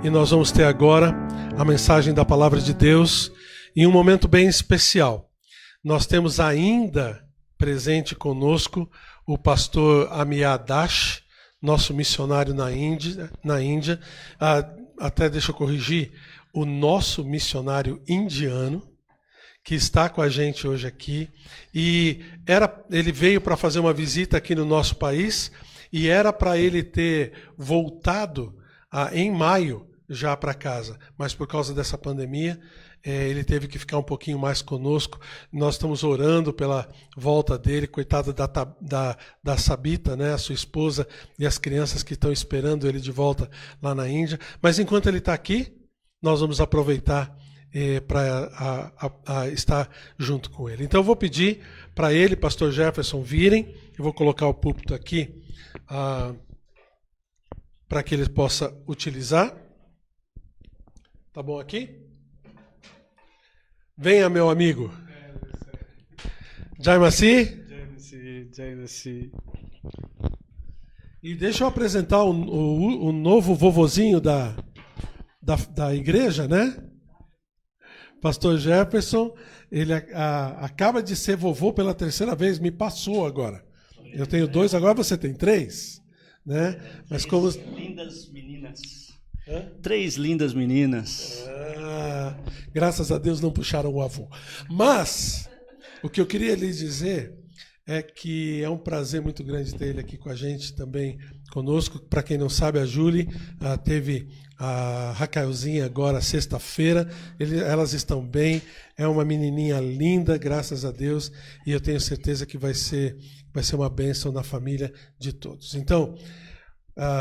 e nós vamos ter agora a mensagem da Palavra de Deus em um momento bem especial. Nós temos ainda presente conosco o pastor Amiya Dash, nosso missionário na Índia. Até deixa eu corrigir, o nosso missionário indiano, que está com a gente hoje aqui. E ele veio para fazer uma visita aqui no nosso país e era para ele ter voltado em maio já para casa. Mas por causa dessa pandemia, ele teve que ficar um pouquinho mais conosco. Nós estamos orando pela volta dele, coitada da Sabita, né, a sua esposa, e as crianças que estão esperando ele de volta lá na Índia. Mas enquanto ele está aqui, nós vamos aproveitar para estar junto com ele. Então eu vou pedir para ele, pastor Jefferson, virem. Eu vou colocar o púlpito aqui para que ele possa utilizar. Tá bom aqui? Venha, meu amigo. Jai Masi. Jai Masi. E deixa eu apresentar o novo vovozinho da igreja, né? Pastor Jefferson, ele acaba de ser vovô pela terceira vez, me passou agora. Eu tenho 2, agora você tem 3, né? Mas como lindas meninas. Hã? 3 lindas meninas. Graças a Deus não puxaram o avô. Mas o que eu queria lhe dizer é que é um prazer muito grande ter ele aqui com a gente também conosco. Para quem não sabe, a Julie teve a Raquelzinha agora sexta-feira. Elas estão bem. É uma menininha linda, graças a Deus. E eu tenho certeza que vai ser uma bênção na família de todos. Então,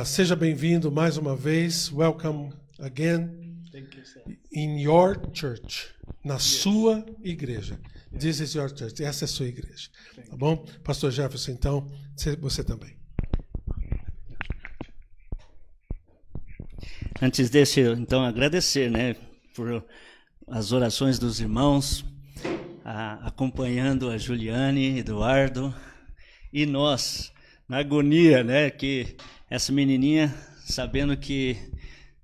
seja bem-vindo mais uma vez. Welcome again in your church. Na sua igreja. This is your church. Essa é a sua igreja. Tá bom? Pastor Jefferson, então, você também. Antes desse, então, agradecer, né, por as orações dos irmãos, acompanhando a Juliane, Eduardo, e nós, na agonia, né, que essa menininha, sabendo que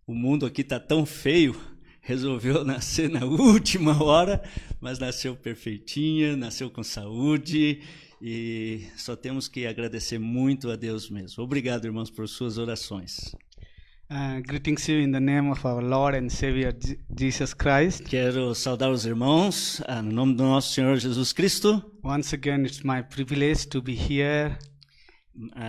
o mundo aqui está tão feio, resolveu nascer na última hora, mas nasceu perfeitinha, nasceu com saúde, e só temos que agradecer muito a Deus mesmo. Obrigado, irmãos, por suas orações. Greetings you in the name of our Lord and Savior Jesus Christ. Quero saudar os irmãos no nome do nosso Senhor Jesus Cristo. Once again, it's my privilege to be here.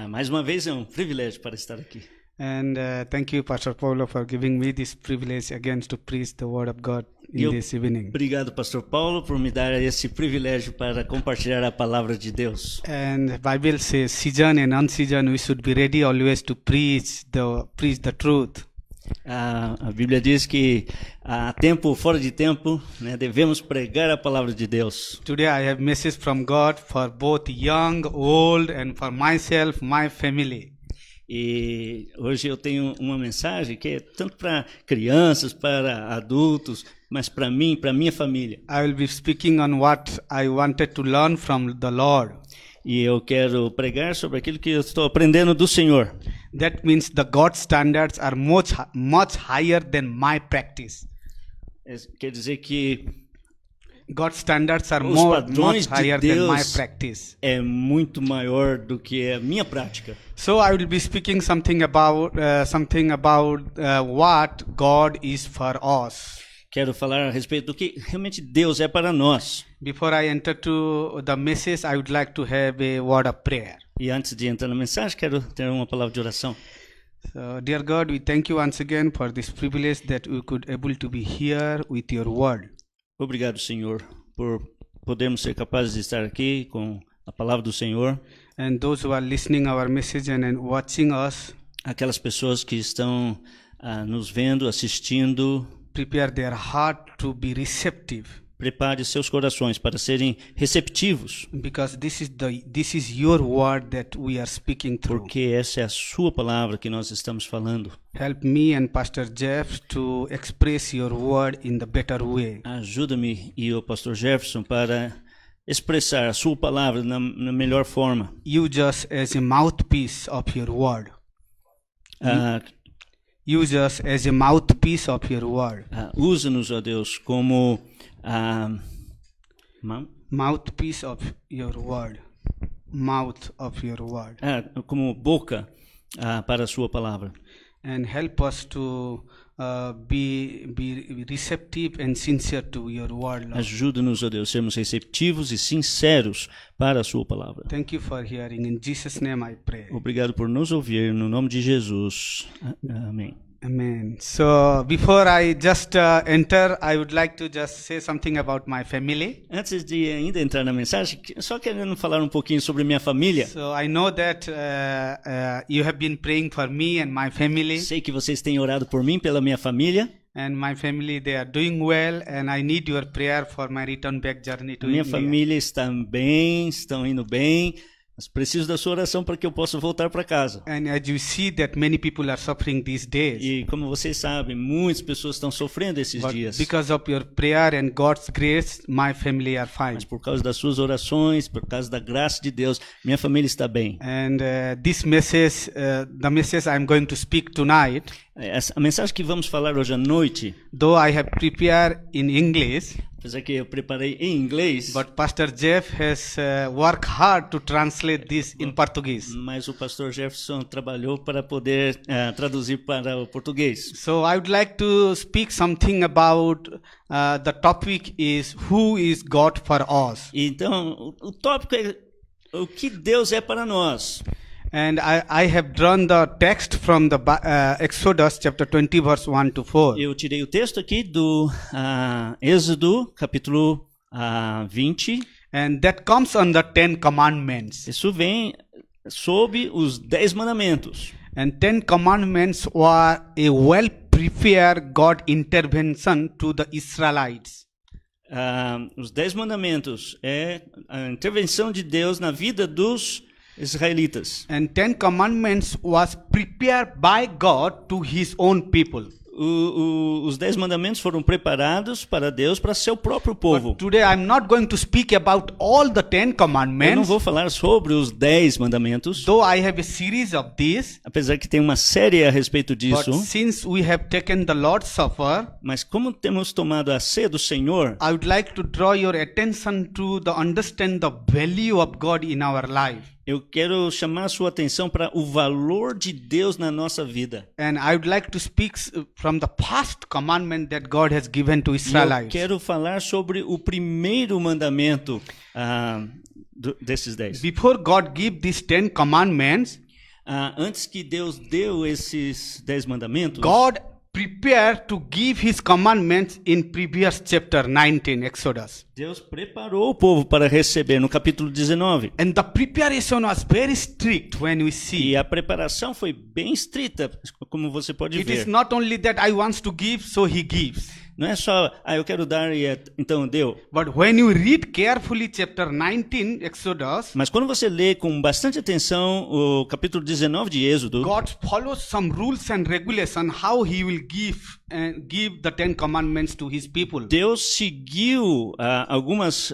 Mais uma vez é um privilégio para estar aqui. And thank you, Pastor Paulo, for giving me this privilege again to preach the word of God in this evening. Obrigado, Pastor Paulo, por me dar esse privilégio para compartilhar a palavra de Deus. And the Bible says, season and unseason, we should be ready always to preach the truth. A Bíblia diz que há tempo, fora de tempo, né, devemos pregar a palavra de Deus. Today I have message from God for both young, old, and for myself, my family. E hoje eu tenho uma mensagem que é tanto para crianças, para adultos, mas para mim, para minha família. I will be speaking on what I wanted to learn from the Lord. E eu quero pregar sobre aquilo que eu estou aprendendo do Senhor. That means the God standards are much higher than my practice. Quer dizer que God's standards are much higher than my practice. É muito maior do que a minha prática. So I will be speaking something about what God is for us. Quero falar a respeito do que realmente Deus é para nós. Before I enter to the message, I would like to have a word of prayer. E antes de entrar na mensagem, quero ter uma palavra de oração. So, dear God, we thank you once again for this privilege that we could able to be here with your word. Obrigado, Senhor, por podermos ser capazes de estar aqui com a palavra do Senhor. And those who are listening our message and watching us, aquelas pessoas que estão nos vendo, assistindo, prepare their heart to be receptive. Prepare seus corações para serem receptivos. Because this is your word that we are speaking through. Porque essa é a sua palavra que nós estamos falando. Help me and Pastor Jeff to express your word in the better way. Ajuda-me e o Pastor Jefferson para expressar a sua palavra na melhor forma. Use us as a mouthpiece of your word. use us as a mouthpiece of your word. Usa-nos, ó Deus, como Mouthpiece of your word. Mouth of your word. como boca para a sua palavra. And help us to be receptive and sincere to your word, Lord. Ajuda-nos, ó Deus, sermos receptivos e sinceros para a sua palavra. Thank you for hearing. In Jesus' name I pray. Obrigado por nos ouvir, no nome de Jesus. Amém. Amen. So before I just enter, I would like to just say something about my family. Antes de ainda entrar na mensagem, só querendo falar um pouquinho sobre minha família. So I know that you have been praying for me and my family. Sei que vocês têm orado por mim, pela minha família. And my family, they are doing well, and I need your prayer for my return back journey to Minha India. família está bem, estão indo bem. Mas preciso da sua oração para que eu possa voltar para casa. And as you see that many people are suffering these days. E como vocês sabem, muitas pessoas estão sofrendo esses But dias. because of your prayer and God's grace, my family are fine. Mas por causa das suas orações, por causa da graça de Deus, minha família está bem. And this message, the message I'm going to speak tonight, A mensagem que vamos falar hoje à noite, though I have prepared in English, apesar que eu preparei em inglês, but Pastor Jeff has worked hard to translate this in Portuguese. mas o pastor Jefferson trabalhou para poder traduzir para o português. So I would like to speak something about the topic is who is God for us. Então, o tópico é o que Deus é para nós. And I have drawn the text from the Exodus chapter 20 verse 1 to 4. Eu tirei o texto aqui do Êxodo, capítulo 20. And that comes on the 10 commandments. Isso vem sob os 10 mandamentos. And 10 commandments were a well-prepared God intervention to the Israelites. Os 10 mandamentos é a intervenção de Deus na vida dos israelitas. And 10 commandments was prepared by God to his own people. Os 10 mandamentos foram preparados para Deus, para seu próprio povo. But today I'm not going to speak about all the 10 Eu não commandments, vou falar sobre os 10 mandamentos, though I have a series of these. apesar que tem uma série a respeito But disso. since we have taken the Lord's Supper, Mas como temos tomado a ceia do Senhor, I would like to draw your attention to understand the value of God in our life. eu quero chamar a sua atenção para o valor de Deus na nossa vida. And I would like to speak from the first commandment that God has given to E eu Israelites. quero falar sobre o primeiro mandamento desses 10. Before God gave these 10 commandments, Antes que Deus deu esses 10 mandamentos, God prepared to give his commandments in previous chapter 19, Exodus. Deus preparou o povo para receber no capítulo 19. And the preparation was very strict when we see. E a preparação foi bem estrita, como você pode It is ver. not only that I want to give, so he gives. Não é só, eu quero dar e então deu. But when you read carefully chapter 19, Exodus, Mas quando você lê com bastante atenção o capítulo 19 de Êxodo, God follows some rules and regulation how he will give the 10 commandments to his people. Deus seguiu alguns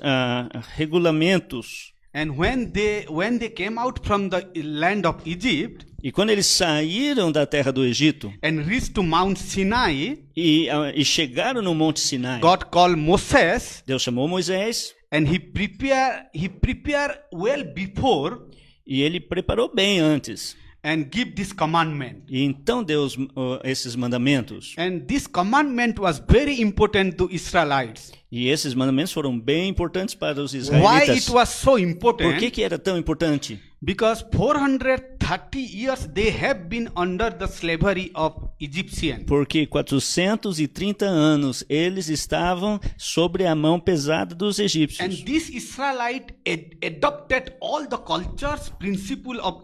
regulamentos. And when they came out from the land of Egypt E quando eles saíram da terra do Egito and reached to Mount Sinai, e chegaram no Monte Sinai, God called Moses Deus chamou Moisés and he prepared well before e ele preparou bem antes. and give this commandment. E então deu esses mandamentos. And this commandment was very important to Israelites. E esses mandamentos foram bem importantes para os Why israelitas. it was so Por important? que era tão importante? Because 430 years they have been under the slavery of Egyptians. Porque 430 anos eles estavam sobre a mão pesada dos And egípcios. this Israelite adopted all the cultures, principle of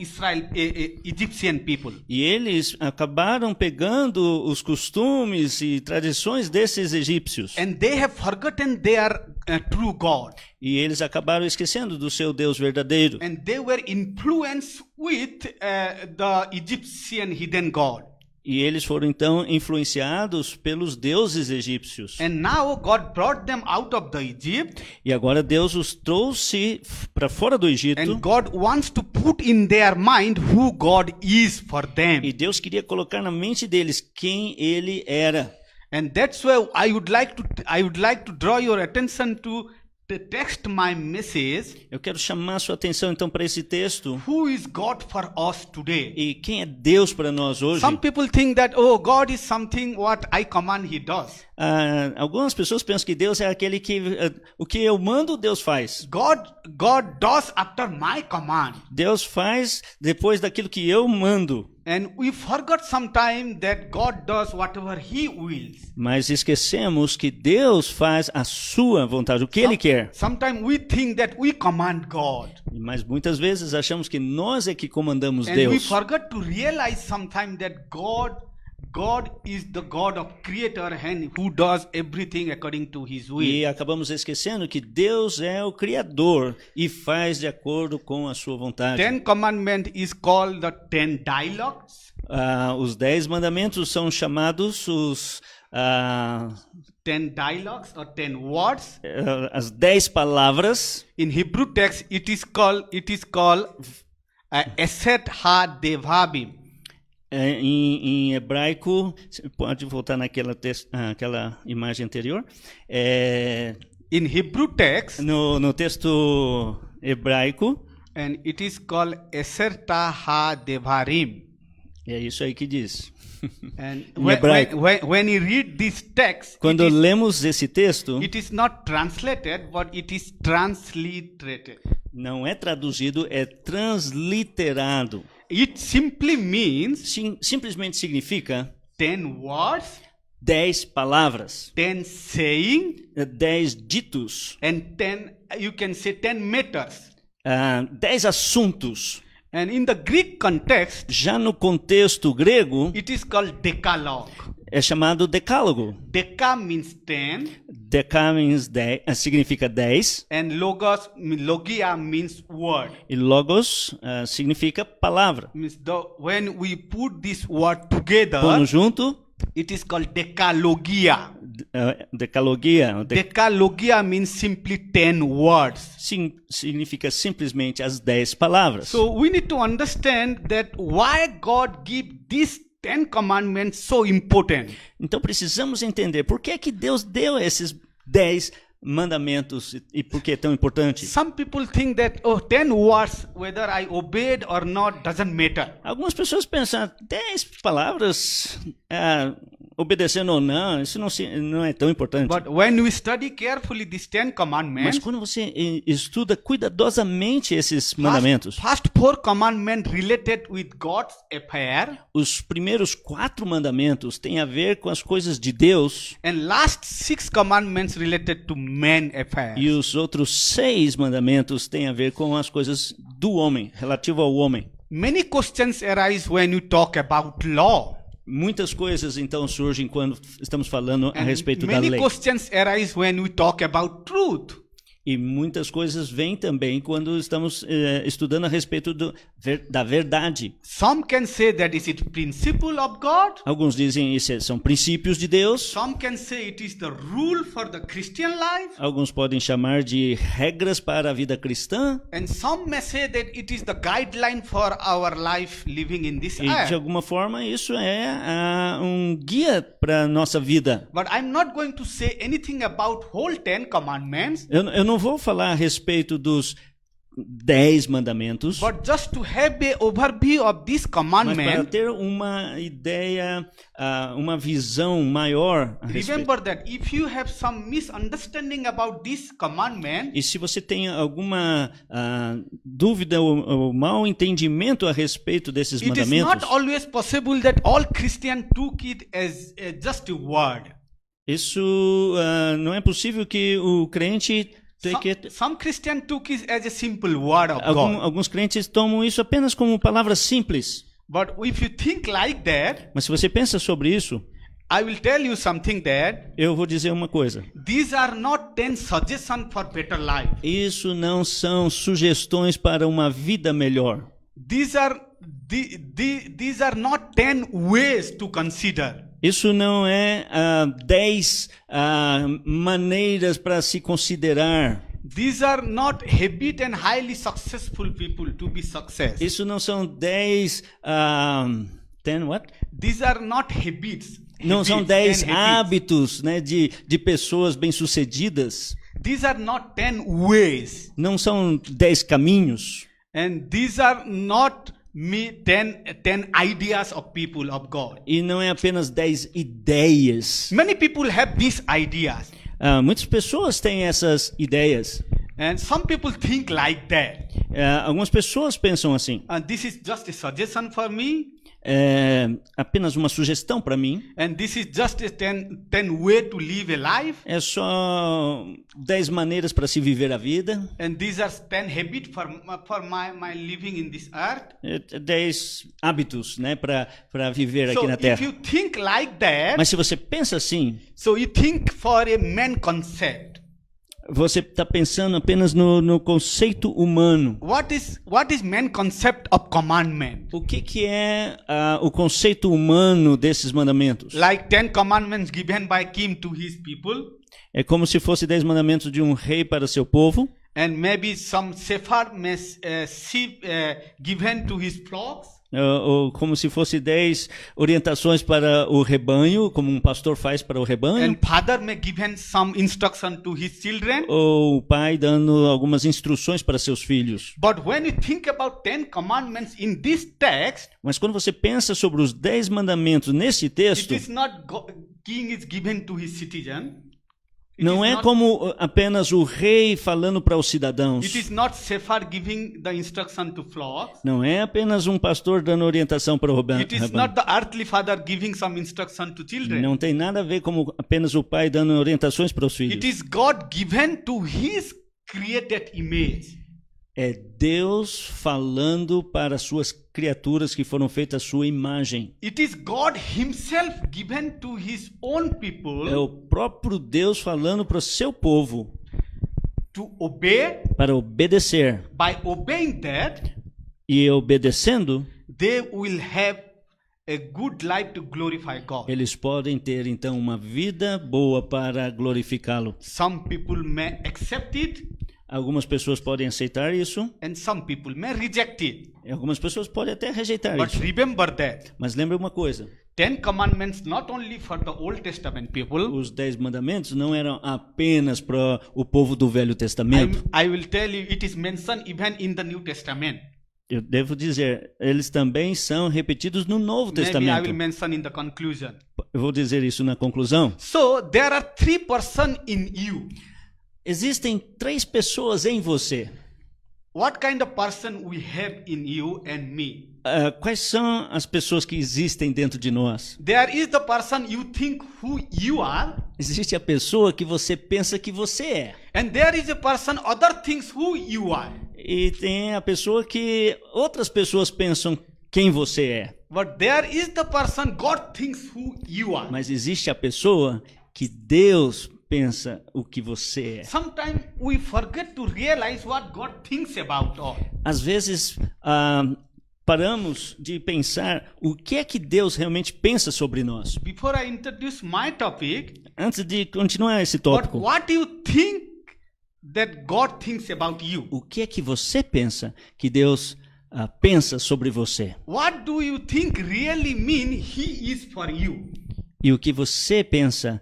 Egyptian people. E eles acabaram pegando os costumes e tradições desses egípcios. And they have forgotten their true God. E eles acabaram esquecendo do seu Deus verdadeiro. And they were influenced with the Egyptian hidden God. E eles foram então influenciados pelos deuses egípcios. And now God brought them out of the Egypt, E agora Deus os trouxe para fora do Egito. and God wants to put in their mind who God is for them. E Deus queria colocar na mente deles quem ele era. And that's why I would like to draw your attention to the text, my message. Eu quero chamar sua atenção então para esse texto. Who is God for us today? E quem é Deus para nós hoje? Some people think that, oh, God is something what I command, He does. Algumas pessoas pensam que Deus é aquele que o que eu mando, Deus faz. God does after my command. Deus faz depois daquilo que eu mando. And we forgot sometime that God does whatever He wills. Mas esquecemos que Deus faz a sua vontade, o que Ele quer. Sometimes we think that we command God. Mas muitas vezes achamos que nós é que comandamos And we Deus. forgot to realize sometime that God is the God of creator and who does everything according to His will. E acabamos esquecendo que Deus é o Criador e faz de acordo com a sua vontade. Ten Commandment is called the 10 dialogues. Os 10 mandamentos são chamados os 10 dialogues or 10 words. as 10 palavras. In Hebrew text, it is called Eset Ha-Devavim. Em hebraico, pode voltar naquela imagem anterior. In Hebrew text, No texto hebraico, and it is called Eset Ha-Devarim. é isso aí que diz. And Em hebraico. when you read this text, Quando lemos esse texto, it is not translated, but it is transliterated. não é traduzido, é transliterado. It simply means Simplesmente significa 10 words, 10 palavras, 10 saying, 10 ditos, and 10, you can say 10 matters. 10 assuntos. And in the Greek context, Já no contexto grego, it is called Decalogue. é chamado decálogo. Deca means 10, Deca means 10, significa 10, and logia means word. e logos significa palavra. Means when we put this word together, Pondo junto, it is called decalogia. decalogia. Decalogia means simply 10 words. Significa simplesmente as 10 palavras. So we need to understand that why God give these 10 commandments so important. Então precisamos entender por que é que Deus deu esses 10 mandamentos e por que é tão importante. Some people think that 10 words, whether I obeyed or not, doesn't matter. Algumas pessoas pensam, 10 palavras, obedecendo ou não, isso não é tão importante. But when we study carefully these 10 Mas commandments, quando você estuda cuidadosamente esses mandamentos, first 4 commandments related with God's affair, os primeiros 4 mandamentos têm a ver com as coisas de Deus and last 6 commandments related to man affairs. e os outros 6 mandamentos têm a ver com as coisas do homem, relativo ao homem. Many questions arise when you talk about law. Muitas coisas então surgem quando estamos falando a And respeito da many lei. questions arise when we talk about truth. E muitas coisas vêm também quando estamos estudando a respeito da verdade. Some can say that is it principle of God. Alguns dizem isso são princípios de Deus. Some can say it is the rule for the Christian life. Alguns podem chamar de regras para a vida cristã. And some may say that it is the guideline for our life living in this E de earth. alguma forma isso é um guia para a nossa vida. But I'm not going to say anything about whole 10 commandments. Eu não vou falar a respeito dos 10 mandamentos, But just to have a overview of this mas para commandment, ter uma ideia, uma visão maior a respeito. remember that if you have some misunderstanding about this commandment, E se você tem alguma dúvida ou mau entendimento a respeito desses it is not mandamentos, always possible that all Christians took it as just a word. isso não é possível que o crente Some Christians took it as a simple word of God. alguns crentes tomam isso apenas como palavras simples. But if you think like that, Mas se você pensa sobre isso, I will tell you something that eu vou dizer uma coisa. these are not 10 suggestions for better life. Isso não são sugestões para uma vida melhor. These are These are not 10 ways to consider. Isso não é 10 maneiras para se considerar. These are not habit and highly successful people to be success. Isso não são 10 what? These are not habits. Não são habits 10 and habits. hábitos, né, de pessoas bem-sucedidas. These are not 10 ways. Não são 10 caminhos. And these are not 10 ideas of people of God. E não é apenas 10 ideias. Many people have these ideas. Muitas pessoas têm essas ideias. And some people think like that. Algumas pessoas pensam assim. And this is just a suggestion for me. É apenas uma sugestão para mim. And this is just a 10 way to live a life. É só 10 maneiras para se viver a vida. And these are 10 habits for my living in this earth. 10 hábitos, né, para viver aqui So na if Terra. you think like that, Mas se você pensa assim, so you think for a man concept. você está pensando apenas no conceito humano. What is man concept of commandment? O que é o conceito humano desses mandamentos? Like 10 commandments given by king to his people. É como se fosse 10 mandamentos de um rei para seu povo. And maybe some shepherd given to his flocks. Ou como se fosse 10 orientações para o rebanho, como um pastor faz para o rebanho. And father may given some instruction to his children. Ou o pai dando algumas instruções para seus filhos. But when you think about 10 commandments in this text, Mas quando você pensa sobre os 10 mandamentos nesse texto, it is not king is given to his citizen. It não is é not- como apenas o rei falando para os cidadãos. It is not shepherd giving the instruction to flocks. Não é apenas um pastor dando orientação para o rebanho. It is not the earthly father giving some instruction to children. Não tem nada a ver com apenas o pai dando orientações para os It filhos. is God given to his created image. É Deus falando para as suas criaturas que foram feitas à sua imagem. It is God himself given to his own people É o próprio Deus falando para o seu povo to obey. para obedecer. By obeying that, E obedecendo, they will have a good life to glorify God. eles podem ter então uma vida boa para glorificá-lo. Some people may accept it Algumas pessoas podem aceitar isso, and some people may reject it. e algumas pessoas podem até rejeitar But isso. remember that Mas lembre uma coisa, 10 commandments not only for the Old Testament people. os 10 mandamentos não eram apenas para o povo do Velho Testamento. I will tell you, it is mentioned even in the New Testament. Eu devo dizer, eles também são repetidos no Novo Maybe I Testamento. will mention in the conclusion. Eu vou dizer isso na conclusão. So there are 3 persons in you. Existem 3 pessoas em você. What kind of person we have in you and me? Quais são as pessoas que existem dentro de nós? There is the person you think who you are, Existe a pessoa que você pensa que você é. and there is a person other things who you are. E tem a pessoa que outras pessoas pensam quem você é. But there is the person God thinks who you are. Mas existe a pessoa que Deus pensa o que você é. Sometimes we forget to realize what God thinks about us. Às vezes paramos de pensar o que é que Deus realmente pensa sobre nós. Before I introduce my topic, Antes de continuar esse but tópico, what do you think that God thinks about you? o que é que você pensa que Deus pensa sobre você? What do you think really mean He is for you? E o que você pensa,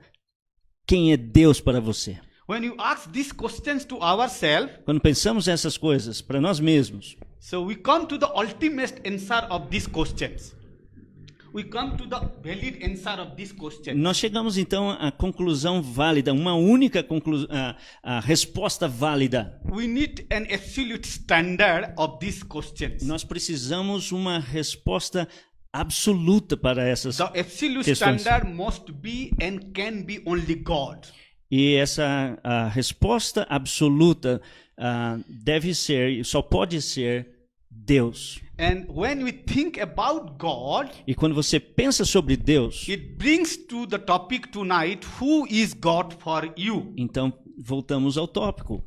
quem é Deus para você? When you ask these questions to ourselves, Quando pensamos essas coisas para nós mesmos, so we come to the ultimate answer of these questions. We come to the valid answer of these questions. nós chegamos então à conclusão válida, uma única a resposta válida. We need an absolute standard of these questions. Nós precisamos uma resposta absoluta para essas The absolute questões. standard must be and can be only God. E essa a resposta absoluta deve ser, e só pode ser Deus. And when we think about God, E quando você pensa sobre Deus, it brings to the topic tonight, who is God for you? então voltamos ao tópico.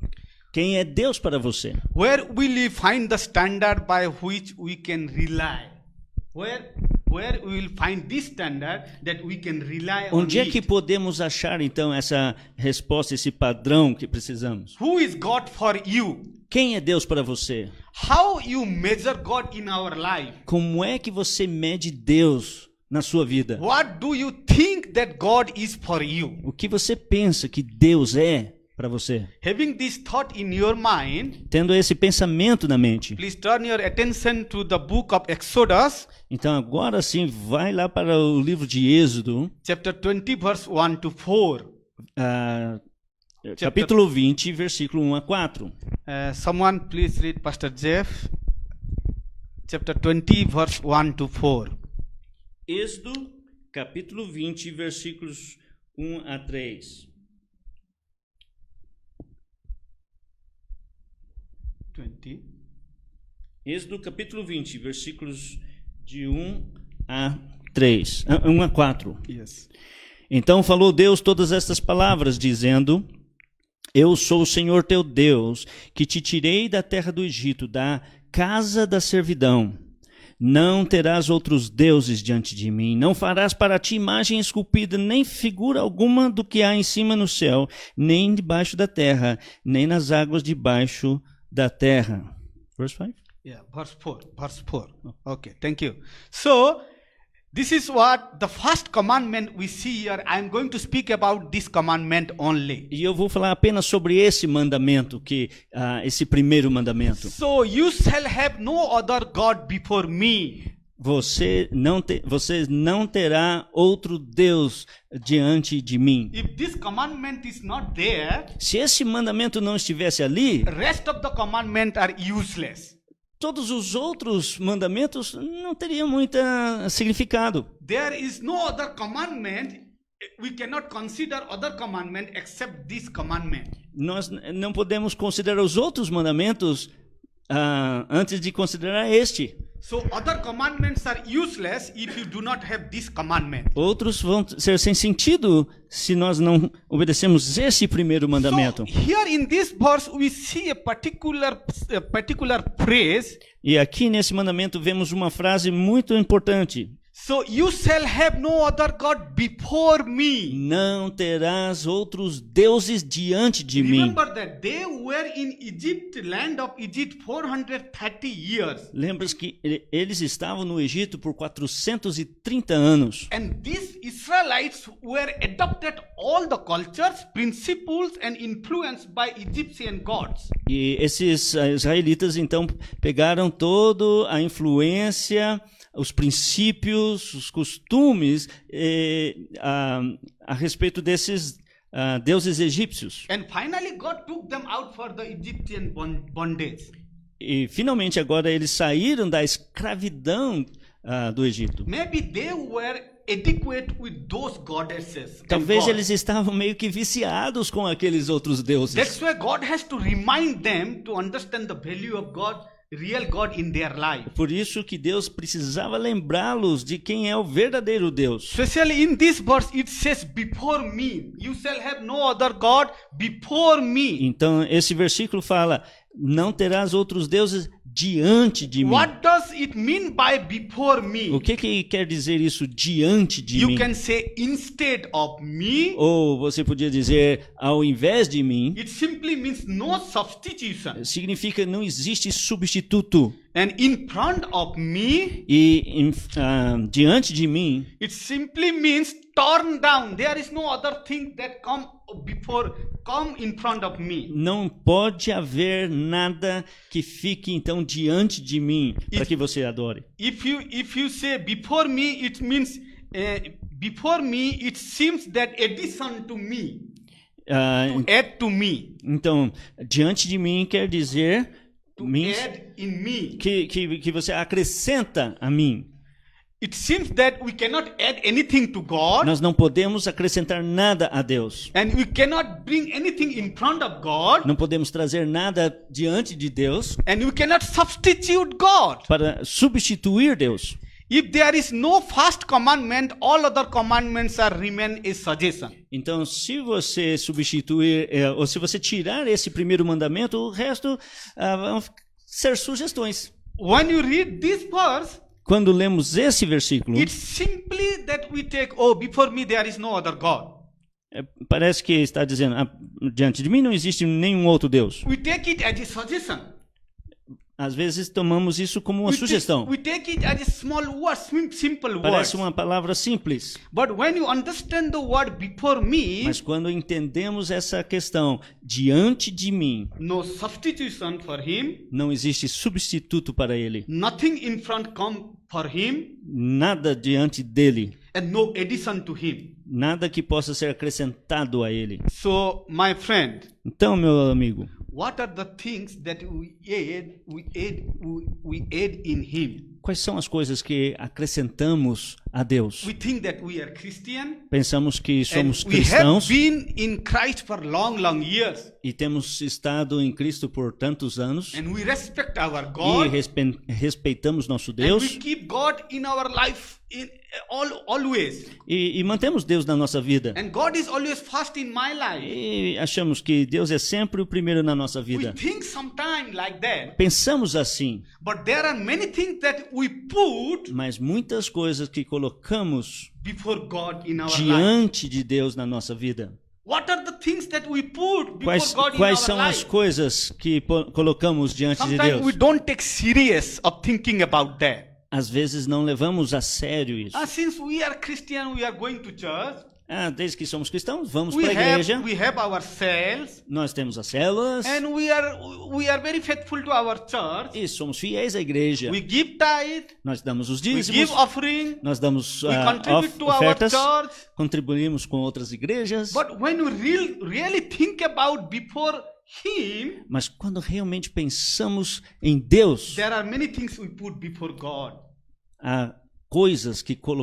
Quem é Deus para você? Where will we find the standard by which we can rely? where we will find this standard that we can rely on Onde é que it? podemos achar então essa resposta, esse padrão que precisamos? Who is God for you? Quem é Deus para você? How you measure God in our life? Como é que você mede Deus na sua vida? What do you think that God is for you? O que você pensa que Deus é para você? Having this thought in your mind, Tendo esse pensamento na mente. please turn your attention to the book of Exodus, Então agora sim, vai lá para o livro de Êxodo, chapter 20, verse 1 to 4. capítulo 20, versículo 1 a 4. Someone please read, Pastor Jeff. Chapter 20, verse 1 to 4. Êxodo, capítulo 20, versículos 1 a 3. 20. Êxodo, capítulo 20, versículos de 1 a 3. 1 a 4. Yes. Então falou Deus todas estas palavras, dizendo: Eu sou o Senhor teu Deus, que te tirei da terra do Egito, da casa da servidão. Não terás outros deuses diante de mim. Não farás para ti imagem esculpida, nem figura alguma do que há em cima no céu, nem debaixo da terra, nem nas águas debaixo da terra. Verse 5. Yeah, verse 4. Verse 4. Okay, thank you. So, this is what the first commandment we see here. I am going to speak about this commandment only. E eu vou falar apenas sobre esse mandamento, esse primeiro mandamento. So, you shall have no other God before me. Você não terá outro Deus diante de mim. If this commandment is not there, Se esse mandamento não estivesse ali, rest of the commandment are useless. todos os outros mandamentos não teriam muito significado. There is no other commandment. We cannot consider other commandment except this commandment. Nós não podemos considerar os outros mandamentos antes de considerar este. So other commandments are useless if you do not have this commandment. Outros vão ser sem sentido se nós não obedecemos esse primeiro mandamento. So here in this verse we see a particular phrase. E aqui nesse mandamento vemos uma frase muito importante. So you shall have no other God before me. Não terás outros deuses diante de mim. Remember that they were in Egypt, land of Egypt, 430 years. Lembra-se que eles estavam no Egito por 430 anos. And these Israelites were adopted all the cultures, principles and influenced by Egyptian gods. E esses israelitas então pegaram toda a influência, os princípios, os costumes a respeito desses deuses egípcios. And finally God took them out for the Egyptian bondage. E finalmente agora eles saíram da escravidão do Egito. Maybe they were adequate with those goddesses. Talvez eles estavam meio que viciados com aqueles outros deuses. That's why God has to remind them to understand the value of God, real God in their life. Por isso que Deus precisava lembrá-los de quem é o verdadeiro Deus. Especially in this verse it says before me. You shall have no other God before me. Então esse versículo fala: não terás outros deuses diante de mim. What does it mean by before me? O que quer dizer isso, diante de You mim? can say instead of me. Ou você podia dizer ao invés de mim. It simply means no substitution. Significa não existe substituto. And in front of me, E diante de mim, it simply means torn down. There is no other thing that come in front of me. não pode haver nada que fique então diante de mim para que você adore. If you say before me, it means before me. It seems that addition to me, to add to me, Então, diante de mim quer dizer to add in me. que você acrescenta a mim. It seems that we cannot add anything to God, Nós não podemos acrescentar nada a Deus. and we cannot bring anything in front of God, Não podemos trazer nada diante de Deus and we cannot substitute God. para substituir Deus. If there is no first commandment, all other commandments remain a suggestion. Então, se você substituir, ou se você tirar esse primeiro mandamento, o resto vão ser sugestões. When you read this verse, quando lemos esse versículo, it's simply that we take, oh, before me there is no other God. parece que está dizendo, diante de mim não existe nenhum outro Deus. We take it as a suggestion. Às vezes tomamos isso como uma sugestão. We take it as a small word, simple word. Parece uma palavra simples. But when you understand the word before me, Mas quando entendemos essa questão, diante de mim, no substitution for him, não existe substituto para ele. nothing in front come for him, Nada diante dele. and no addition to him. Nada que possa ser acrescentado a ele. So, my friend, Então, meu amigo, what are the things that we add in him? quais são as coisas que acrescentamos a Deus? We think that we are Christian, Pensamos que and somos we have cristãos been in Christ for long years, e temos estado em Cristo por tantos anos and we respect our e God, respeitamos nosso and Deus we keep God in our life in always. e mantemos Deus na nossa vida. And God is always first in my life. E achamos que Deus é sempre o primeiro na nossa We vida. think sometimes like that, Pensamos assim, but there are many things that we put mas muitas coisas que colocamos before God in our life. diante de Deus na nossa vida. What are the things that we put before Quais, God in quais our são as life? coisas que colocamos diante de Sometimes we Deus? don't take serious of thinking about that. Às vezes não levamos a sério isso. Since we are Christian, we are going to church. Desde que somos cristãos, vamos We para a igreja. have our cells, Nós temos as células and we are very faithful to our church. e somos fiéis à igreja. We give tithe, Nós damos os we give dízimos, offering, nós damos we contribute to our ofertas, church. contribuímos com outras igrejas. But when we really think about before Him, Mas quando realmente pensamos em Deus, there are many things we put before God. há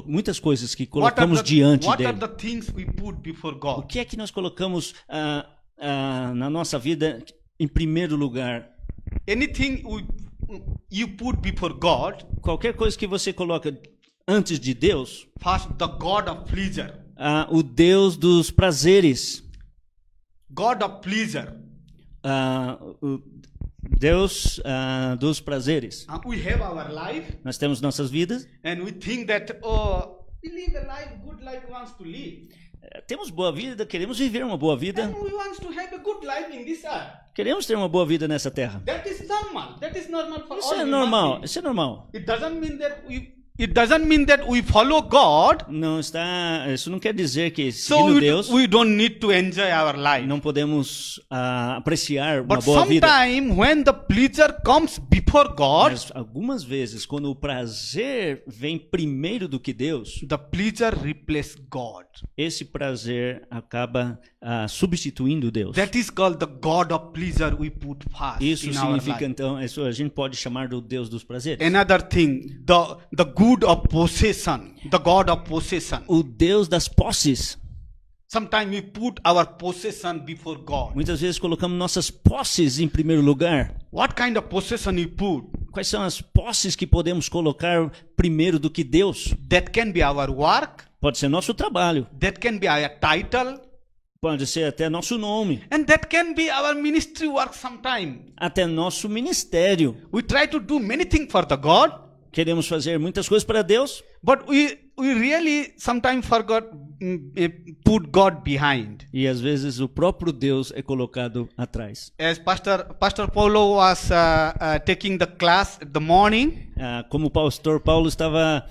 muitas coisas que What are colocamos diante what are dele. the things we put before O God? que é que nós colocamos na nossa vida em primeiro lugar? Anything you put before God, Qualquer coisa que você coloca antes de Deus, first the God of pleasure. o Deus dos prazeres, God of pleasure. o Deus dos prazeres. We have our life, Nós temos nossas vidas, and we think that, oh, we live a life, good life wants to live. temos boa vida, queremos viver uma boa vida, And we want to have a good life in this earth. queremos ter uma boa vida nessa terra. That is normal. That is normal for Isso all é human normal, beings. isso é normal. It doesn't mean that we follow God, Isso não quer dizer que so seguindo Deus we don't need to enjoy our life. não podemos apreciar uma But boa vida. sometimes when the pleasure comes before God, Mas algumas vezes, quando o prazer vem primeiro do que Deus, the pleasure replaces God. esse prazer acaba substituindo Deus. That is called the God of pleasure we put first Isso in our significa, life. então, isso a gente pode chamar do Deus dos prazeres. Another thing, the good of possession, the God of possession. O Deus das posses. Sometimes we put our possession before God. Muitas vezes colocamos nossas posses em primeiro lugar. What kind of possession you put? Quais são as posses que podemos colocar primeiro do que Deus? That can be our work, Pode ser nosso trabalho, that can be our title, pode ser até nosso nome, and that can be our ministry work sometime. até nosso ministério. We try to do many things for the God, Queremos fazer muitas coisas para Deus, but we really sometimes forgot put God behind. e às vezes o próprio Deus é colocado atrás. As Pastor Paulo was taking the class at the morning, Como o pastor Paulo estava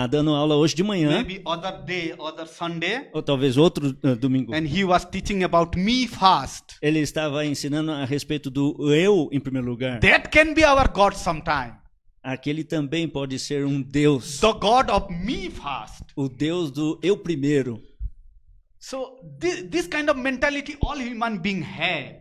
dando aula hoje de manhã, maybe other day, other Sunday, ou talvez outro domingo, and he was teaching about me first. ele estava ensinando a respeito do eu em primeiro lugar. That can be our God sometime. Aquele também pode ser um Deus, The God of me first. o Deus do eu primeiro. So this kind of mentality all human being have.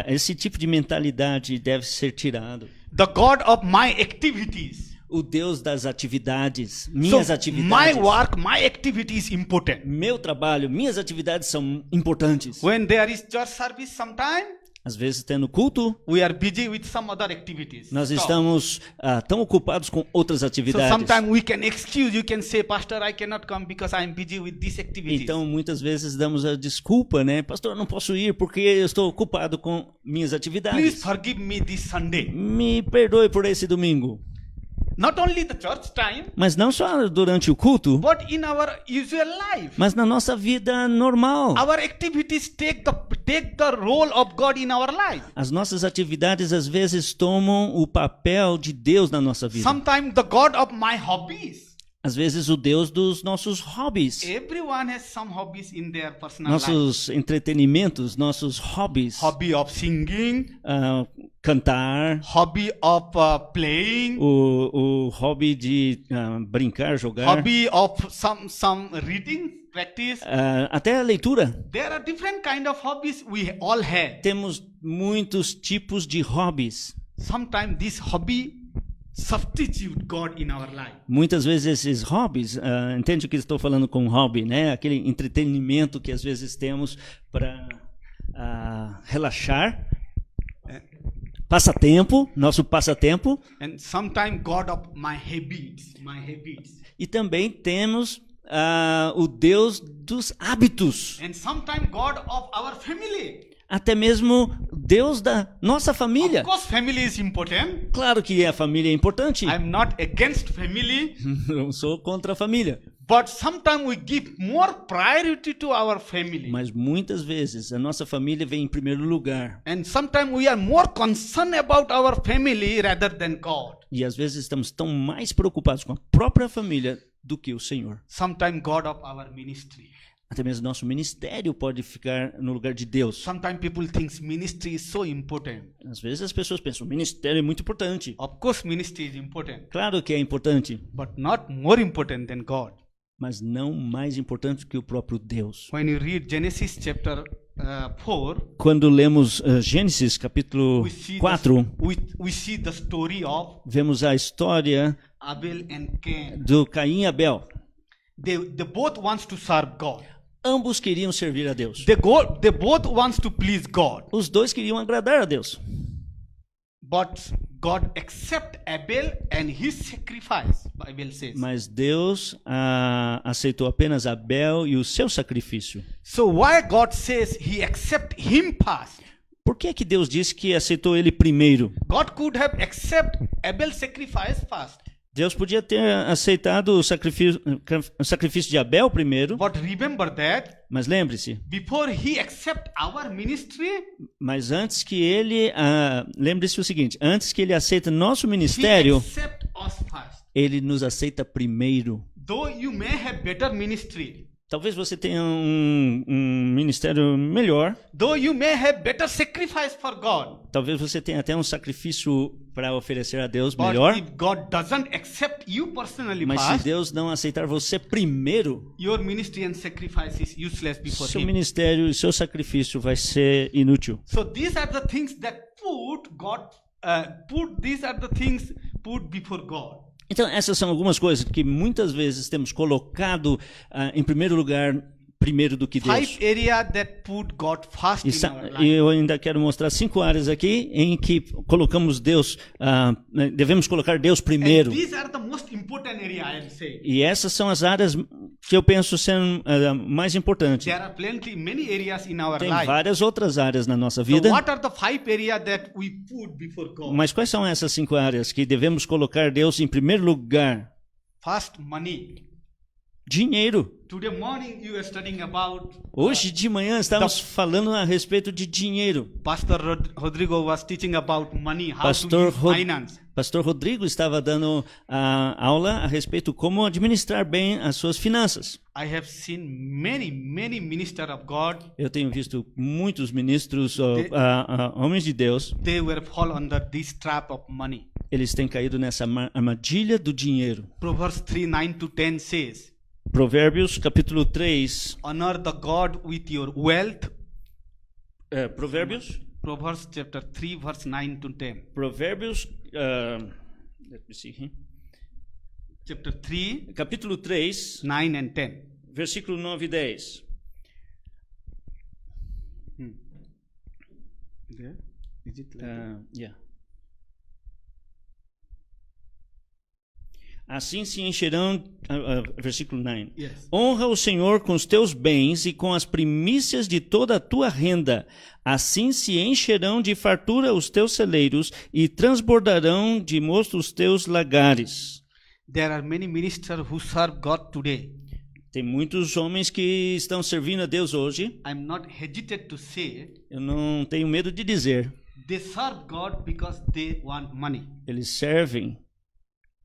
Esse tipo de mentalidade deve ser tirado. The God of my activities. O Deus das atividades, minhas So atividades. my work, my activity is important. Meu trabalho, minhas atividades são importantes. When there is church service sometime, Às vezes, tendo culto, we are busy with some other activities. nós Stop. estamos tão ocupados com outras So atividades. sometimes we can excuse, you can say, Pastor, I cannot come because I am busy with these activities. Então, muitas vezes damos a desculpa, né? Pastor, eu não posso ir porque eu estou ocupado com minhas Please atividades. forgive me this Sunday. Me perdoe por esse domingo. Not only the church time, Mas não só durante o culto, but in our usual life. mas na nossa vida normal. Our activities take the role of God in our life. As nossas atividades às vezes tomam o papel de Deus na nossa vida. Sometimes the God of my hobbies. Às vezes o Deus dos nossos hobbies, Everyone has some hobbies in their personal life. nossos entretenimentos, nossos hobbies. Hobby of singing, Cantar, hobby of playing, o hobby de brincar, jogar, hobby of some reading practice. até a leitura. There are different kind of hobbies we all have. Temos muitos tipos de hobbies. Sometimes this hobby substitute God in our life. Muitas vezes esses hobbies, entende o que estou falando com hobby, né? Aquele entretenimento que às vezes temos para relaxar. Passatempo, nosso passatempo. And sometimes God of my habits. E também temos o Deus dos hábitos. And sometimes God of our family. Até mesmo Deus da nossa família. Of course, family is important. Claro que a família é importante. I'm not against family. Não sou contra a família. But sometimes we give more priority to our family. Mas muitas vezes a nossa família vem em primeiro lugar. And sometimes we are more concerned about our family rather than God. E às vezes estamos tão mais preocupados com a própria família do que o Senhor. Sometimes God of our ministry. Até mesmo nosso ministério pode ficar no lugar de Deus. Sometimes people think ministry is so important. Às vezes as pessoas pensam, o ministério é muito importante. Of course, ministry is important, Claro que é importante, but not more important than God. mas não mais importante que o próprio Deus. When you read Genesis chapter 4, Quando lemos Gênesis capítulo we see 4, we see the story of vemos a história Abel and Cain. do Caim e Abel. They both wants to serve God. Ambos queriam servir a Deus. They both wants to please God. Os dois queriam agradar a Deus. But God accept Abel and his sacrifice, Bible says. Mas Deus aceitou apenas Abel e o seu sacrifício. So why God says he accept him first? Por que que Deus disse que aceitou ele primeiro? God could have accept Abel's sacrifice first. Deus podia ter aceitado o sacrifício de Abel primeiro, But remember that mas lembre-se, before he accept our ministry, mas antes que ele, lembre-se o seguinte, antes que ele aceite nosso he ministério, accept us first. ele nos aceita primeiro. Though you may have better ministry, Talvez você tenha um ministério melhor, though you may have better sacrifice for God, talvez você tenha até um sacrifício para oferecer a Deus but melhor, if God doesn't accept you personally mas se first, Deus não aceitar você primeiro, your ministry and sacrifice is useless before seu him. ministério e seu sacrifício vai ser inútil. So these are the things that put before God. Então, essas são algumas coisas que muitas vezes temos colocado em primeiro lugar, primeiro do que Deus. 5 areas that put God first in our E life. eu ainda quero mostrar 5 áreas aqui em que colocamos Deus, devemos colocar Deus primeiro. And these are the most important area, I will say. E essas são as áreas que eu penso sendo mais importantes. There are many areas in our Tem life. várias outras áreas na nossa So vida. what are the 5 areas that we put before God? Mas quais são essas 5 áreas que devemos colocar Deus em primeiro lugar? First, money. Dinheiro. Today morning you are studying about Hoje de manhã estamos falando a respeito de dinheiro. Pastor Rodrigo was teaching about money, how to use finance. Pastor Rodrigo estava dando aula a respeito de como administrar bem as suas finanças. I have seen many ministers of God. Eu tenho visto muitos ministros, homens de Deus, They were fall under this trap of money. eles têm caído nessa armadilha do dinheiro. Proverbs 3:9-10 says, Provérbios capítulo 3. honor the God with your wealth. Provérbios? Proverbs chapter 3 verse 9-10. Provérbios, let me see here. Chapter 3, Capítulo 3, 9 and 10. versículo 9 e 10. There? Is it like that? Yeah. Assim se encherão, versículo 9. Yes. Honra o Senhor com os teus bens e com as primícias de toda a tua renda. Assim se encherão de fartura os teus celeiros e transbordarão de mosto os teus lagares. There are many ministers who serve God today. Tem muitos homens que estão servindo a Deus hoje. I'm not hesitant to say Eu não tenho medo de dizer. they serve God because they want money. Eles servem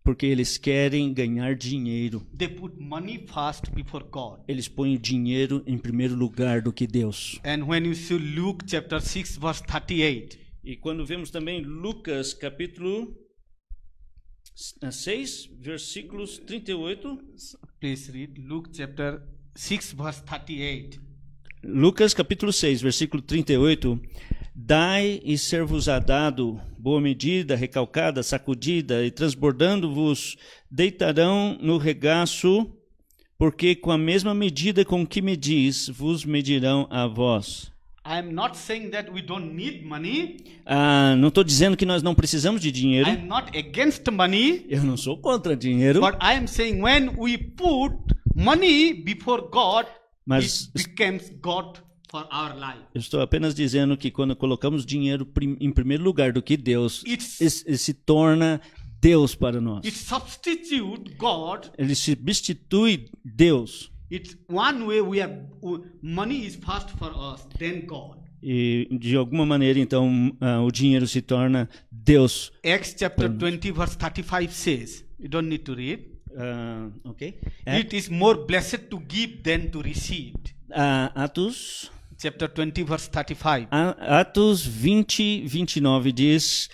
porque eles querem ganhar dinheiro. They put money first before God. Eles põem o dinheiro em primeiro lugar do que Deus. And when you see Luke chapter 6 verse 38, E quando vemos também Lucas capítulo 6, versículos 38. please read Luke chapter 6 verse 38. Lucas capítulo 6, versículo 38. Dai e ser-vos-á dado, boa medida, recalcada, sacudida, e transbordando-vos, deitarão no regaço, porque com a mesma medida com que medis, vos medirão a vós. I am not saying that we don't need money. Não estou dizendo que nós não precisamos de dinheiro. I am not against money. Eu não sou contra dinheiro. But I am saying when we put money before God, Mas it becomes God for our life. eu estou apenas dizendo que quando colocamos dinheiro em primeiro lugar do que Deus, se torna Deus para nós. It substitute God. Ele substitui Deus. It's one way money is first for us, then God. E de alguma maneira, então, o dinheiro se torna Deus. Acts chapter 20 verse 35 says, you don't need to read. Ok. It is more blessed to give than to receive. Atos Chapter 20 verse 35. Atos 20, 29 diz: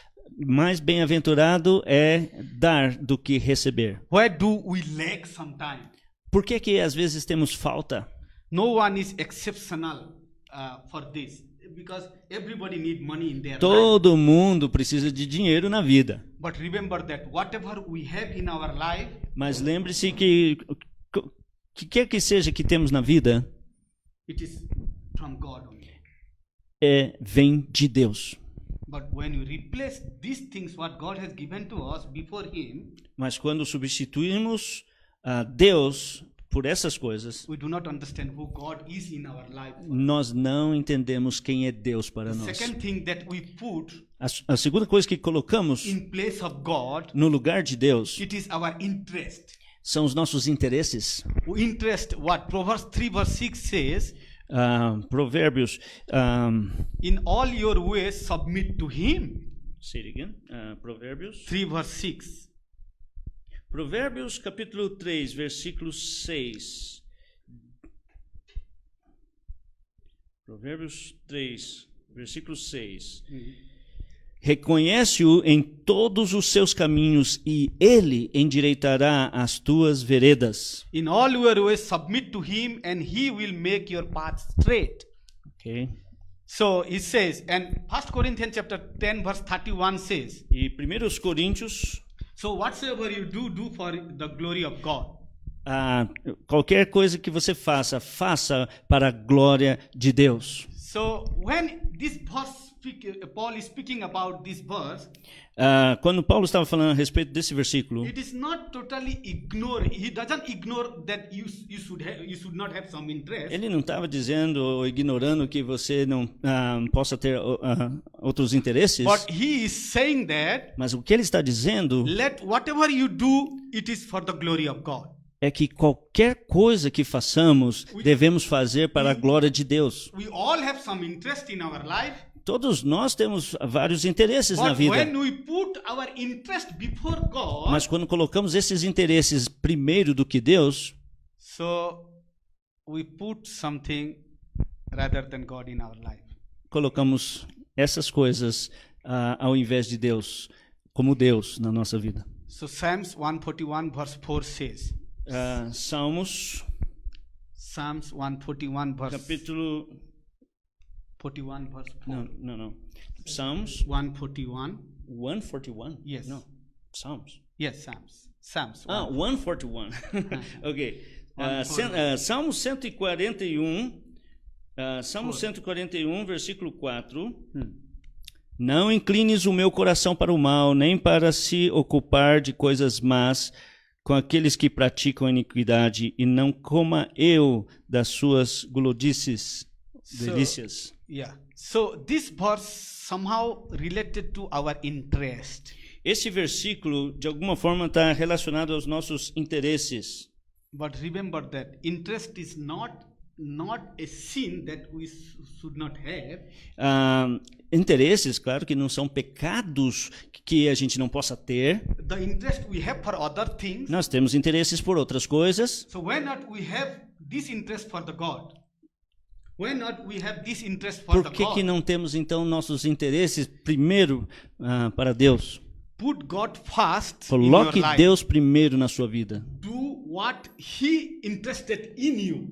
mais bem-aventurado é dar do que receber. Where do we lack sometimes? Por que que às vezes temos falta? No one is exceptional for this, because everybody need money in their life. Todo mundo precisa de dinheiro na vida. But remember that whatever we have in our life, Mas lembre-se que quer que seja que temos na vida, it is from God only. Vem de Deus. But when you replace these things what God has given to us before Him, Mas quando substituímos Deus por essas coisas, we do not understand who God is in our life. nós não entendemos quem é Deus para The nós. second thing that we put A segunda coisa que colocamos in place of God, no lugar de Deus it is our interest. são os nossos interesses. Interest, what Proverbs 3 verse 6 says, Provérbios. in all your ways submit to Him. Say it again. Provérbios. 3 verse 6. Provérbios capítulo 3, versículo 6. Provérbios 3, versículo 6. Reconhece-o em todos os seus caminhos e ele endireitará as tuas veredas. In all your ways submit to Him and He will make your path straight. Okay. So it says, and 1 Corinthians chapter 10 verse 31 says, E 1 Coríntios, so whatsoever you do for the glory of God. qualquer coisa que você faça, faça para a glória de Deus. So when this verse Paul is speaking about this verse, Quando Paulo estava falando a respeito desse versículo, it is not totally ignore. He doesn't ignore that you should not have some interest. ele não estava dizendo ou ignorando que você não possa ter outros interesses, But he is saying that mas o que ele está dizendo let whatever you do, it is for the glory of God. é que qualquer coisa que façamos, devemos fazer para a glória de Deus. We all have some interest in our life. Todos nós temos vários interesses na But vida. when we put our interest before God, Mas quando colocamos esses interesses primeiro do que Deus, so we put something rather than God in our life. colocamos essas coisas ao invés de Deus, como Deus na nossa vida. So Psalms 141 verse 4 says, Salmos, Psalms 141 verse capítulo 41 verse 4. Não. Psalms 141. 141? Yes. Não. Psalms. Yes, Psalms. 141. Ok. Salmo 141. Salmo 141, versículo 4. Não inclines o meu coração para o mal, nem para se ocupar de coisas más com aqueles que praticam iniquidade, e não coma eu das suas delícias. Yeah. So this verse somehow related to our interest. Esse versículo, de alguma forma, está relacionado aos nossos interesses. But remember that interest is not a sin that we should not have. Interesses, claro que não são pecados que a gente não possa ter. The interest we have for other things. Nós temos interesses por outras coisas. So why not we have this interest for the God? Why not we have this interest for Por the que God? não temos então nossos interesses primeiro para Deus? Put God first Coloque in your life. Deus primeiro na sua vida. Do what He interested in you.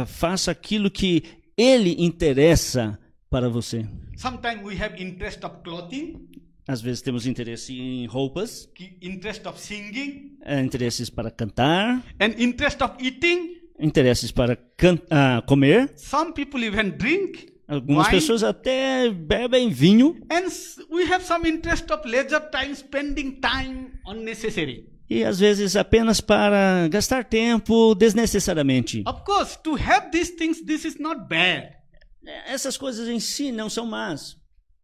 Faça aquilo que Ele interessa para você. Sometimes we have interest of clothing, Às vezes temos interesse em roupas, interest of singing, interesses para cantar, and interest of eating. interesses para comer. Some people even drink. Algumas wine, pessoas até bebem vinho. and we have some interest of leisure time, spending time unnecessary. E às vezes apenas para gastar tempo desnecessariamente. Of course, to have these things, this is not bad. Essas coisas em si não são más.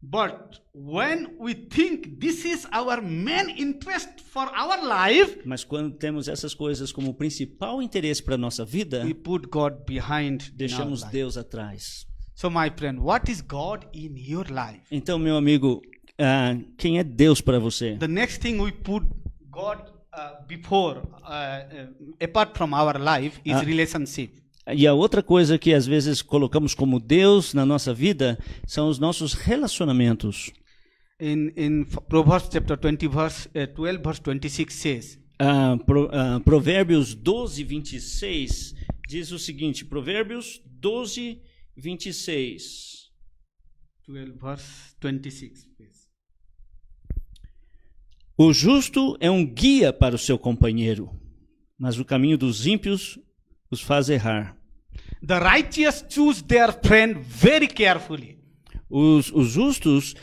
But when we think this is our main interest for our life, Mas quando temos essas coisas como principal interesse para a nossa vida, we put God behind in our deixamos life. Deus atrás. So my friend, what is God in your life? Então, meu amigo, quem é Deus para você? The next thing we put God before, apart from our life, is relationship. E a outra coisa que às vezes colocamos como Deus na nossa vida são os nossos relacionamentos. In Proverbs chapter 20 verse 12 verse 26 says, Provérbios 12, 26 diz o seguinte, Provérbios 12, 26. 12 verse 26 please. O justo é um guia para o seu companheiro, mas o caminho dos ímpios os faz errar. The righteous choose their friend very carefully. Os justos,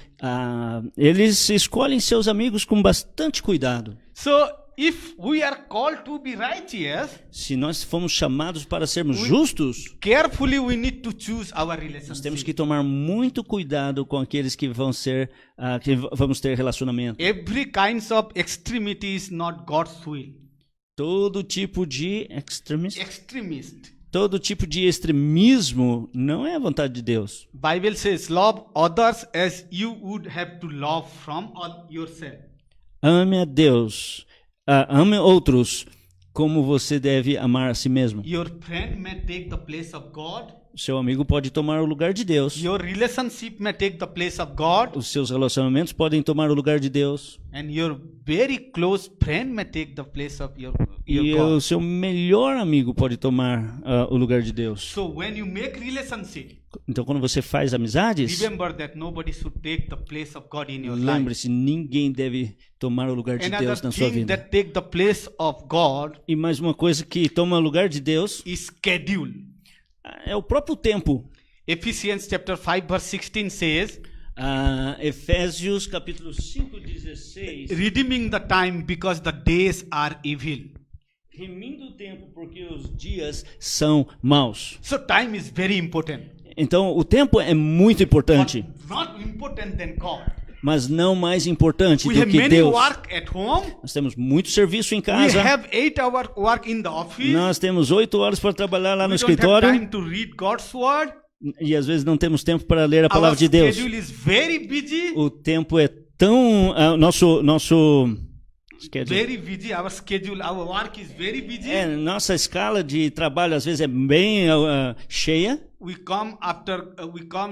eles escolhem seus amigos com bastante cuidado. So if we are called to be righteous, Se nós fomos chamados para sermos justos, carefully we need to choose our nós temos relationship. que tomar muito cuidado com aqueles que vamos ter relacionamento. Every kinds of extremity is not God's will. Todo tipo de extremismo não é a vontade de Deus. Bible says, love others as you would have to love from yourself. Ame a Deus, ame outros como você deve amar a si mesmo. Your friend may take the place of God. Seu amigo pode tomar o lugar de Deus. Your relationship may take the place of God. Os seus relacionamentos podem tomar o lugar de Deus. And your very close friend may take the place of your E God. o seu melhor amigo pode tomar o lugar de Deus. So when you make relationship, Então, quando você faz amizades, remember that nobody should take the place of God in your life. lembre-se, ninguém deve tomar o lugar de Deus Another na sua thing vida. that take the place of God E mais uma coisa que toma o lugar de Deus is schedule. é o próprio tempo. Ephesians chapter 5 verse 16 says, Efésios capítulo 5, 16. redeeming the time because the days are evil. Remindo o tempo porque os dias são maus. So time is very important. Então, o tempo é muito importante, But not important than God. mas não mais importante We do have que many Deus. work at home. Nós temos muito serviço em We casa. have 8-hour work in the office. Nós temos 8 horas para trabalhar lá no We don't have escritório. time to read God's word. E às vezes não temos tempo para ler a Our palavra de Deus. schedule is very busy. O tempo é tão nosso schedule. Very busy. Our schedule, our work is very busy. Nossa escala de trabalho às vezes é bem cheia. We come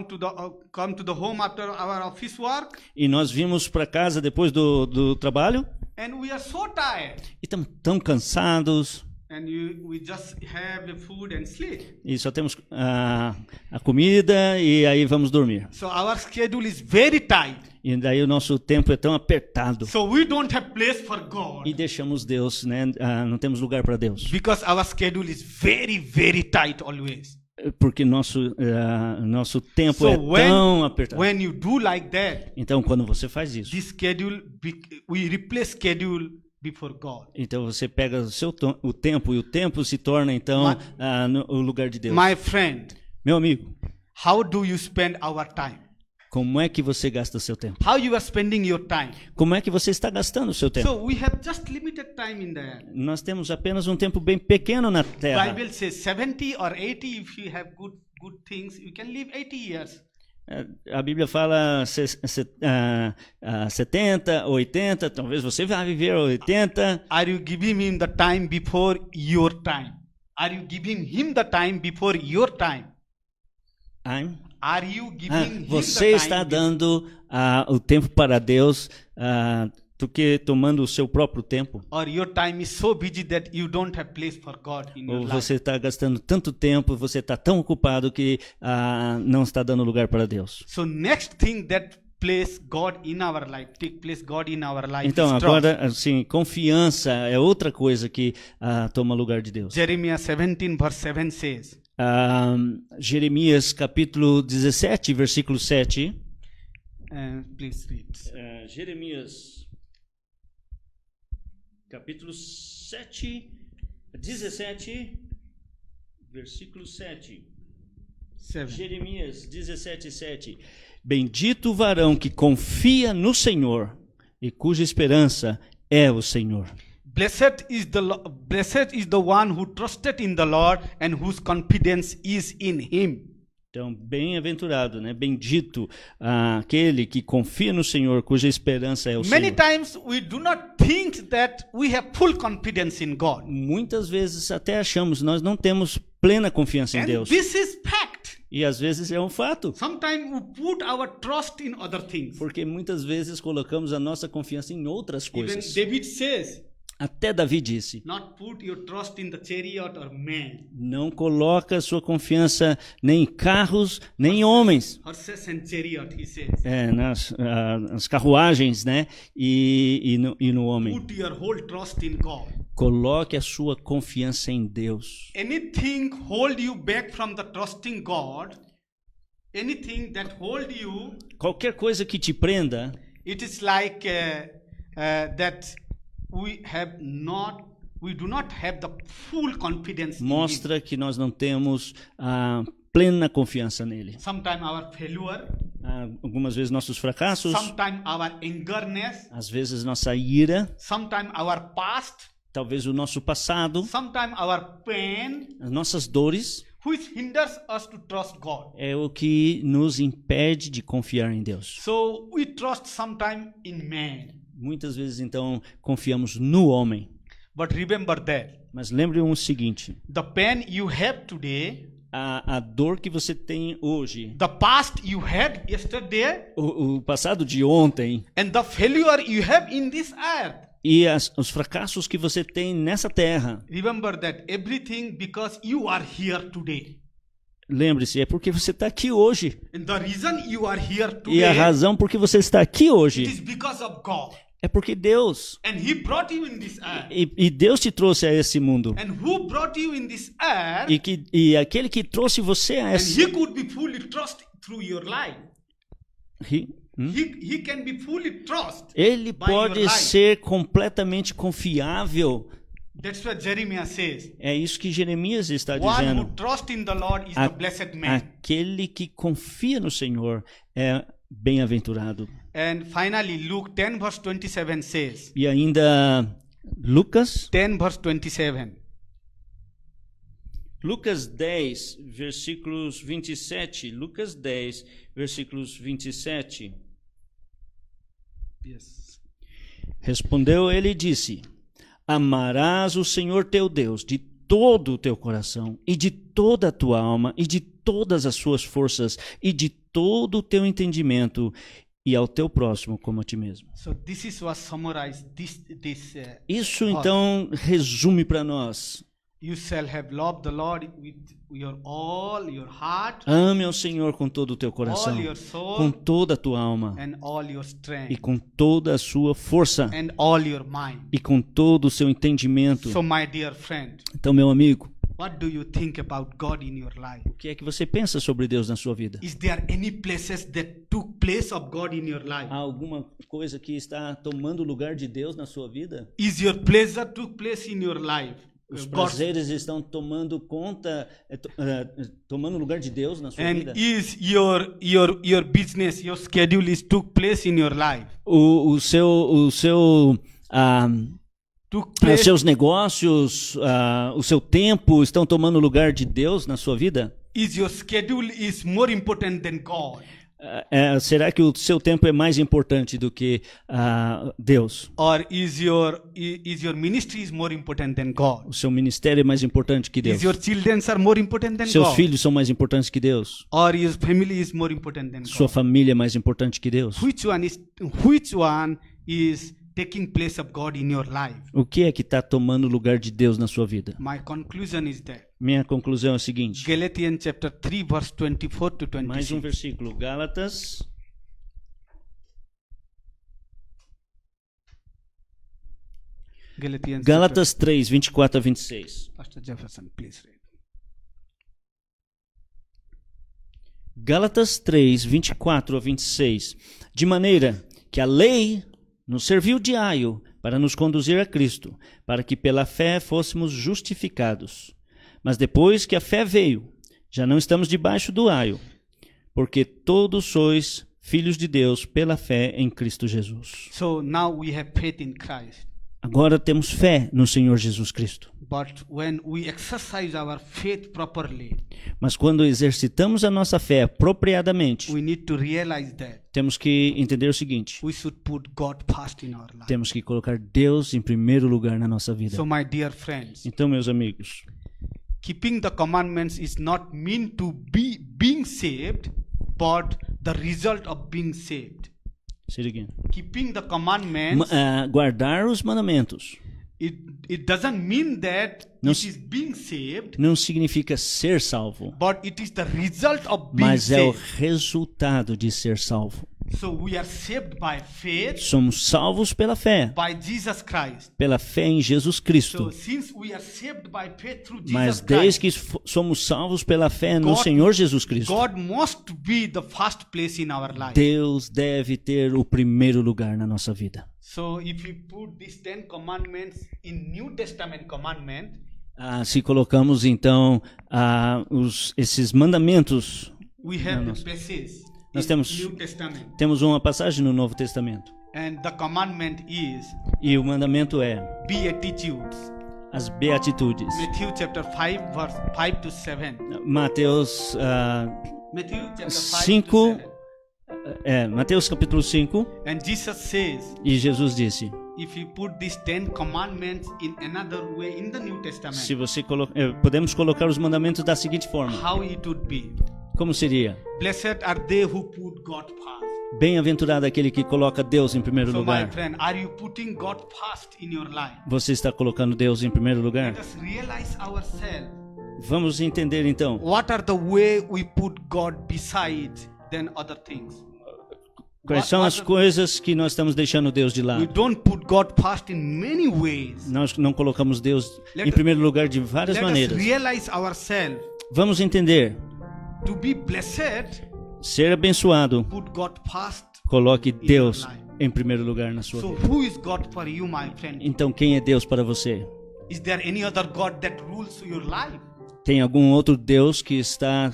to the home after our office work, E nós vimos para casa depois do trabalho and we are so tired. e estamos tão cansados. And we just have the food and sleep. E só temos a comida e aí vamos dormir. So our schedule is very tight. E daí o nosso tempo é tão apertado. So we don't have place for God. E deixamos Deus, né? Não temos lugar para Deus. Because our schedule is very, very tight always. Porque nosso tempo é tão apertado. when you do like that, Então, quando você faz isso, this schedule, we replace schedule before God. então você pega o tempo e o tempo se torna então o lugar de Deus. My friend, Meu amigo, how do you spend our time? Como é que você gasta o seu tempo? How you are spending your time? Como é que você está gastando o seu tempo? So we have just limited time in the earth. Nós temos apenas um tempo bem pequeno na Terra. Bible says 70 or 80. If you have good things, you can live 80 years. A Bíblia fala 70, 80, talvez você vá viver 80. Are you giving him the time before your time? Are you giving him the time before your time? Are you giving him Você the está time dando o tempo para Deus do que tomando o seu próprio tempo? or your time is so busy that you don't have place for God in your Ou life? você está gastando tanto tempo, você está tão ocupado que não está dando lugar para Deus? So next thing that place God in our life, take place God in our life. Então, is trust. agora, assim, confiança é outra coisa que toma lugar de Deus. Jeremiah 17 verse 7 says, Jeremias capítulo 17, versículo 7. please read. Jeremias capítulo 7, 17, versículo 7. 7. Jeremias 17, 7. Bendito o varão que confia no Senhor e cuja esperança é o Senhor. Blessed is the one who trusted in the Lord and whose confidence is in him. Então, bem-aventurado, né? Bendito aquele que confia no Senhor, cuja esperança é o Many Senhor. times we do not think that we have full confidence in God. Muitas vezes até achamos, nós não temos plena confiança em And Deus. this is fact. E às vezes é um fato, Sometimes we put our trust in other things. porque muitas vezes colocamos a nossa confiança em outras Even coisas. David says, Até Davi disse: not put your trust in the chariot or man, não coloca sua confiança nem em carros, nem em homens. horses and chariot, he says. Nas carruagens, né? E no homem. Put your whole trust in God. Coloque a sua confiança em Deus. Anything hold you back from the trusting God, anything that hold you, Qualquer coisa que te prenda, it is like that we do not have the full confidence in Him. mostra que nós não temos a plena confiança nele. Sometimes our failure, Algumas vezes nossos fracassos, sometimes our angerness, às vezes nossa ira, sometimes our past, talvez o nosso passado, sometimes our pain, as nossas dores, which hinders us to trust God. é o que nos impede de confiar em Deus. So we trust sometimes in man. Muitas vezes, então, confiamos no homem. But remember that Mas lembre o seguinte, the pain you have today, a dor que você tem hoje, the past you had yesterday, o passado de ontem and the failure you have in this earth. e os fracassos que você tem nessa terra, Remember that everything because you are here today. lembre-se, é porque você está aqui hoje. And the reason you are here E a today, razão por que você está aqui it hoje is because of God. é porque Deus, And He brought you in this earth. e Deus te trouxe a esse mundo. And who brought you in this earth, E aquele que trouxe você a and esse... He could be fully trusted through your life. He can be fully trusted Ele by your pode life. ser completamente confiável. That's what Jeremiah says. É isso que Jeremias está One who dizendo. trusts in the Lord is the blessed man. Aquele que confia no Senhor é bem-aventurado. And finally, Luke 10 verse 27 says, E ainda Lucas 10 verse 27. Lucas 10, versículos 27. Lucas 10, versículos 27. Yes. Respondeu ele e disse: amarás o Senhor teu Deus de todo o teu coração, e de toda a tua alma, e de todas as suas forças, e de todo o teu entendimento, e ao teu próximo como a ti mesmo. So this is what summarized Isso então resume para nós. you shall have loved the Lord with your all your heart, Ame ao Senhor com todo o teu all coração, your soul, com toda a tua alma, and all your e strength, com toda a sua força, and all your mind. e com todo o seu entendimento. So my dear friend, Então, meu amigo, what do you think about God in your life? o que é que você pensa sobre Deus na sua vida? Is there any places that took place of God in your life? Há alguma coisa que está tomando o lugar de Deus na sua vida? Is your pleasure took place in your life? Os God's, prazeres estão tomando conta, tomando o lugar de Deus na sua vida. and is your business, your schedule is took place in your life. O seu Took os place. seus negócios, o seu tempo estão tomando o lugar de Deus na sua vida? Is your schedule is more important than God? Será que o seu tempo é mais importante do que Deus? Or is your ministry is more important than God? O seu ministério é mais importante que Deus? Is your children are more important than Seus God? filhos são mais importantes que Deus? Or your family is more important than Sua God? família é mais importante que Deus? Which one is taking place of God in your life? O que é que está tomando o lugar de Deus na sua vida? My conclusion is that Minha conclusão é a seguinte. Galatians chapter 3 verse 24 to Mais 26. um versículo. Gálatas. Gálatas 3, 24 a 26. Pastor Jefferson, please read. Gálatas 3, 24 a 26. De maneira que a lei nos serviu de aio para nos conduzir a Cristo, para que pela fé fôssemos justificados. Mas depois que a fé veio, já não estamos debaixo do aio, porque todos sois filhos de Deus pela fé em Cristo Jesus. So now we have faith in Christ. Agora temos fé no Senhor Jesus Cristo. But when we exercise our faith properly, Mas quando exercitamos a nossa fé apropriadamente, we need to realize that temos que entender o seguinte: we should put God first in our life. temos que colocar Deus em primeiro lugar na nossa vida. So my dear friends, Então, meus amigos, keeping the commandments is not mean to be being saved, but the result of being saved. say it again. Keeping the commandments, Guardar os mandamentos it doesn't mean that Não it s- is being saved, não significa ser salvo, but it is the result of being mas é o saved. resultado de ser salvo. So we are saved by faith, Somos salvos pela fé, by Jesus Christ. pela fé em Jesus So Cristo. since we are saved by faith through Mas Jesus desde Christ, que somos salvos pela fé no God- Senhor Jesus Cristo, God must be the first place in our life. Deus deve ter o primeiro lugar na nossa vida. So if we put these 10 commandments in New Testament commandment, Se colocamos então esses mandamentos, we have No, the basis Nós in temos- New Testament. temos uma passagem no Novo Testamento. And the commandment is E o mandamento é beatitudes. as beatitudes. Matthew chapter 5 verse 5 to 7. Mateus, Matthew chapter 5 Cinco- to 7. Mateus capítulo 5, And Jesus says, e Jesus disse: if you put these 10 commandments in another way in the New Testament, se você podemos colocar os mandamentos da seguinte forma: how it would be. como seria? Blessed are they who put God first. Bem-aventurado aquele que coloca Deus em primeiro So my lugar. friend, are you putting God first in your life? Você está colocando Deus em primeiro lugar? Let us realize ourselves. Vamos entender então What are the way we put God beside than other things? quais são as coisas que nós estamos deixando Deus de We lado. don't put God first in many ways. Nós não colocamos Deus Let em primeiro lugar de várias Let us maneiras. realize ourselves. Vamos entender. To be blessed, Ser abençoado, put God first. coloque your Deus life. em primeiro lugar na sua So vida. who is God for you, my friend? Então, quem é Deus para você? Is there any other God that rules your life? Tem algum outro Deus que está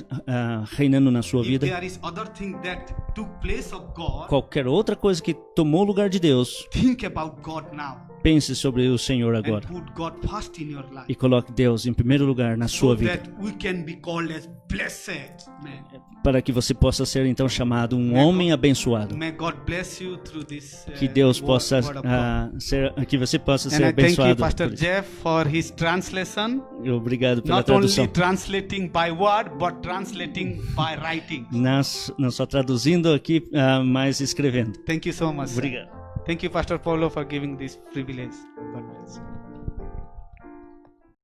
reinando na sua If vida? there is other thing that took place of God, Qualquer outra coisa que tomou o lugar de Deus, think about God now pense sobre o Senhor and agora put God first in your life. e coloque Deus em primeiro lugar na So sua vida, that we can be called as blessed man. para que você possa ser então chamado um homem abençoado. May God bless you through this Que Deus possa word of God. que você possa And ser I thank you, abençoado. Pastor por isso. Jeff, for his translation. Obrigado pela Not only tradução. translating by word, but translating by writing. Não só traduzindo aqui, mas escrevendo. Thank you so much. sir. Obrigado. Thank you, Pastor Paulo, for giving this privilege. God bless you.